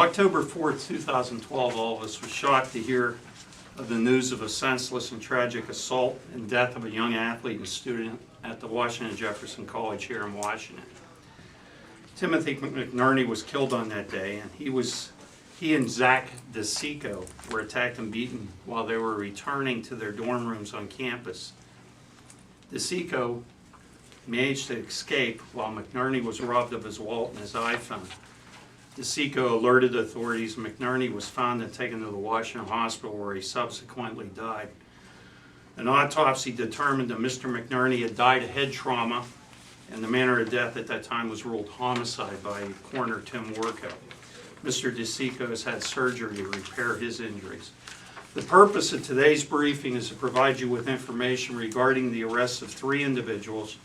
October 4th, 2012, all of us were shocked to hear of the news of a senseless and tragic assault and death of a young athlete and student at the Washington Jefferson College here in Washington. Timothy McNerney was killed on that day, and he and Zach DeSico were attacked and beaten while they were returning to their dorm rooms on campus. DeSico managed to escape while McNerney was robbed of his wallet and his iPhone. DeSico alerted authorities. McNerney was found and taken to the Washington Hospital, where he subsequently died. An autopsy determined that Mr. McNerney had died of head trauma, and the manner of death at that time was ruled homicide by coroner Tim Warko. Mr. DeSico has had surgery to repair his injuries. The purpose of today's briefing is to provide you with information regarding the arrest of 3 individuals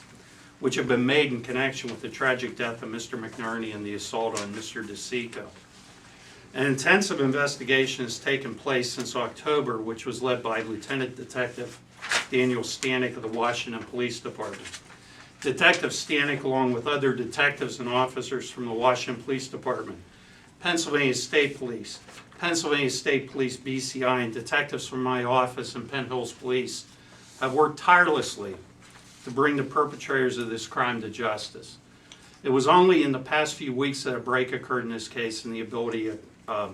which have been made in connection with the tragic death of Mr. McNerney and the assault on Mr. DeSico. An intensive investigation has taken place since October, which was led by Lieutenant Detective Daniel Stanek of the Washington Police Department. Detective Stanek, along with other detectives and officers from the Washington Police Department, Pennsylvania State Police, BCI, and detectives from my office and Penn Hills Police have worked tirelessly to bring the perpetrators of this crime to justice. It was only in the past few weeks that a break occurred in this case and the ability to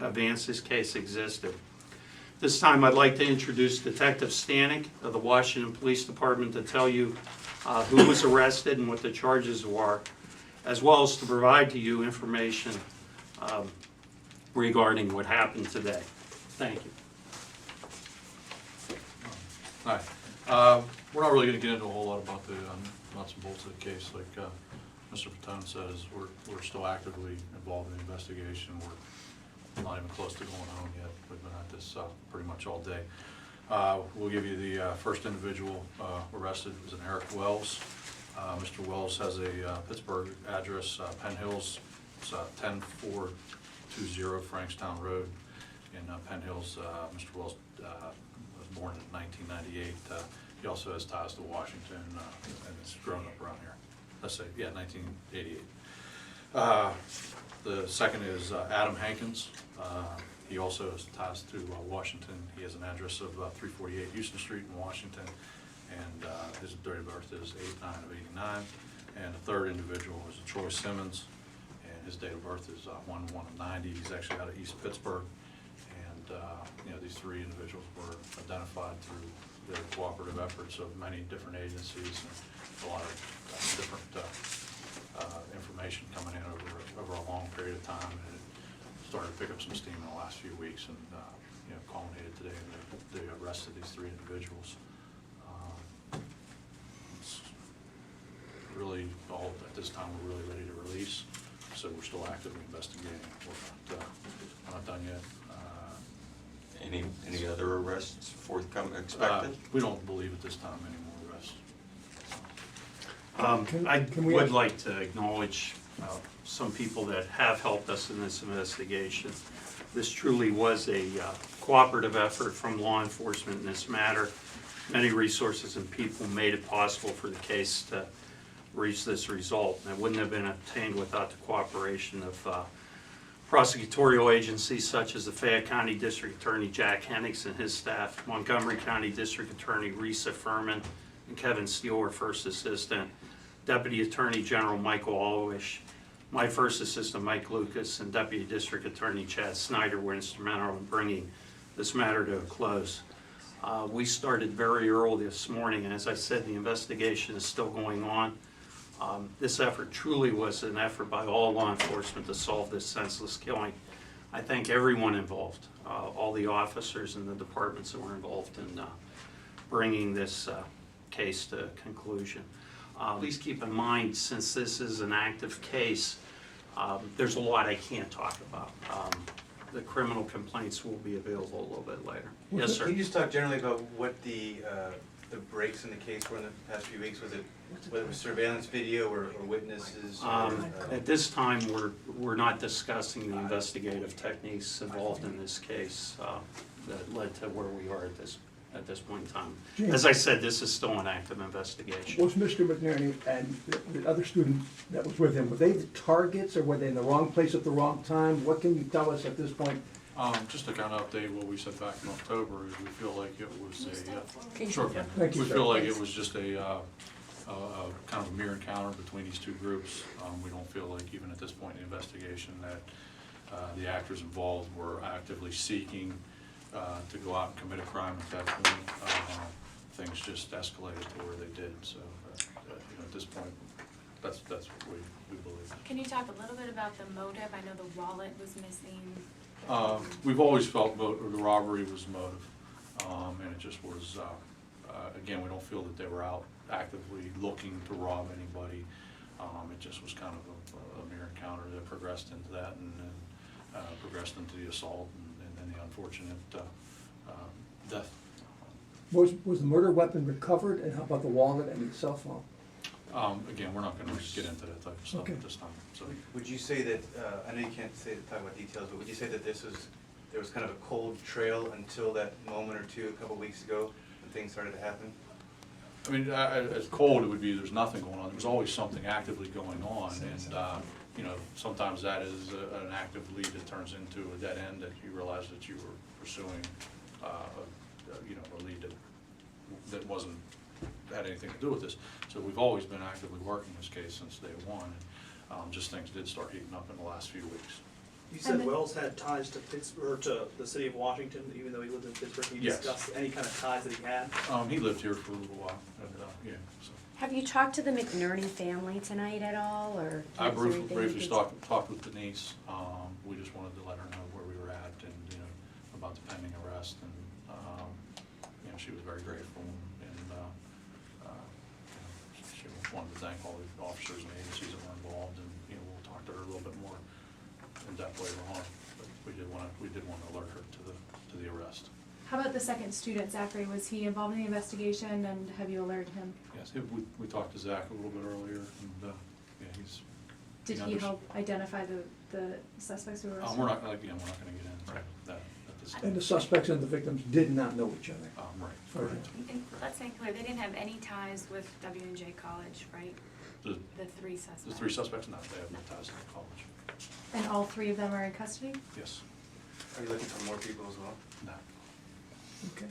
advance this case existed. This time I'd like to introduce Detective Stanek of the Washington Police Department to tell you who was arrested and what the charges were, as well as to provide to you information regarding what happened today. Thank you. Hi. We're not really going to get into a whole lot about the nuts and bolts of the case. Like Mr. Vittone says, we're still actively involved in the investigation. We're not even close to going home yet. We've been at this pretty much all day. We'll give you the first individual arrested. It was an Eric Wells. Mr. Wells has a Pittsburgh address, Penn Hills. It's 10420 Frankstown Road in Penn Hills. Mr. Wells was born in 1998. He also has ties to Washington and has grown up around here. Let's say, yeah, 1988. The second is Adam Hankins. He also has ties to Washington. He has an address of 348 Houston Street in Washington, and his date of birth is 8/9 of '89. And the third individual is Troy Simmons, and his date of birth is 1/1 of '90. He's actually out of East Pittsburgh, and these 3 individuals were identified through the cooperative efforts of many different agencies and a lot of different information coming in over a long period of time, and it started to pick up some steam in the last few weeks, and culminated today in the arrest of these 3 individuals. It's really all at this time we're really ready to release, so we're still actively investigating. We're not done yet. Any other arrests forthcoming expected? We don't believe at this time any more arrests. I would like to acknowledge some people that have helped us in this investigation. This truly was a cooperative effort from law enforcement in this matter. Many resources and people made it possible for the case to reach this result. And it wouldn't have been obtained without the cooperation of prosecutorial agencies such as the Fayette County District Attorney Jack Hennix and his staff, Montgomery County District Attorney Risa Furman and Kevin Steele, First Assistant, Deputy Attorney General Michael Alwish, my First Assistant Mike Lucas, and Deputy District Attorney Chad Snyder were instrumental in bringing this matter to a close. We started very early this morning, and as I said, the investigation is still going on. This effort truly was an effort by all law enforcement to solve this senseless killing. I thank everyone involved, all the officers and the departments that were involved in bringing this case to conclusion. Please keep in mind, since this is an active case, there's a lot I can't talk about. The criminal complaints will be available a little bit later. Yes, sir. Can you just talk generally about what the breaks in the case were in the past few weeks? Was it whether it was surveillance video or witnesses? At this time, we're not discussing the investigative techniques involved in this case that led to where we are at this at this point in time. James. As I said, this is still an active investigation. Was Mr. McNerney and the other student that was with him, were they the targets, or were they in the wrong place at the wrong time? What can you tell us at this point? Just to kind of update what we said back in October, is we feel like it was a, sure, Thank you, we sir. feel like it was just a kind of a mere encounter between these two groups. We don't feel like, even at this point in the investigation, that the actors involved were actively seeking to go out and commit a crime at that point. Things just escalated to where they did, so at this point, that's what we believe. Can you talk a little bit about the motive? I know the wallet was missing. We've always felt the robbery was motive, and it just was, again, we don't feel that they were out actively looking to rob anybody. It just was kind of a mere encounter that progressed into that, and then progressed into the assault, and then the unfortunate death. Was the murder weapon recovered, and how about the wallet and the cell phone? Again, we're not gonna get into that type of stuff Okay. at this time, so. Would you say that, I know you can't talk about details, but would you say that there was kind of a cold trail until that moment or two, a couple weeks ago, when things started to happen? I mean, as cold it would be, there's nothing going on. There's always something actively going on, and, sometimes that is an active lead that turns into a dead end, that you realize that you were pursuing, a lead that had anything to do with this. So we've always been actively working this case since day one, and just things did start heating up in the last few weeks. You said Wells had ties to Pittsburgh, or to the city of Washington, even though he lived in Pittsburgh. Can you Yes. discuss any kind of ties that he had? He lived here for a little while, and, so. Have you talked to the McNerney family tonight at all, or? I is there anything you briefly could- talked with Denise. We just wanted to let her know where we were at, and, about the pending arrest, and, she was very grateful, and, she wanted to thank all the officers and agencies that were involved, and, we'll talk to her a little bit more in depth later on, but we did want to alert her to the arrest. How about the second student, Zachary? Was he involved in the investigation, and have you alerted him? Yes, we talked to Zach a little bit earlier, and, he's. Did he help identify the suspects who were arrested? We're not gonna get into that at this time. And the suspects and the victims did not know each other? Right. Okay. And let's make clear, they didn't have any ties with W&J College, right? The The three suspects. the three suspects, no, they have no ties to the college. And all three of them are in custody? Yes. Are you looking for more people as well? No. Okay.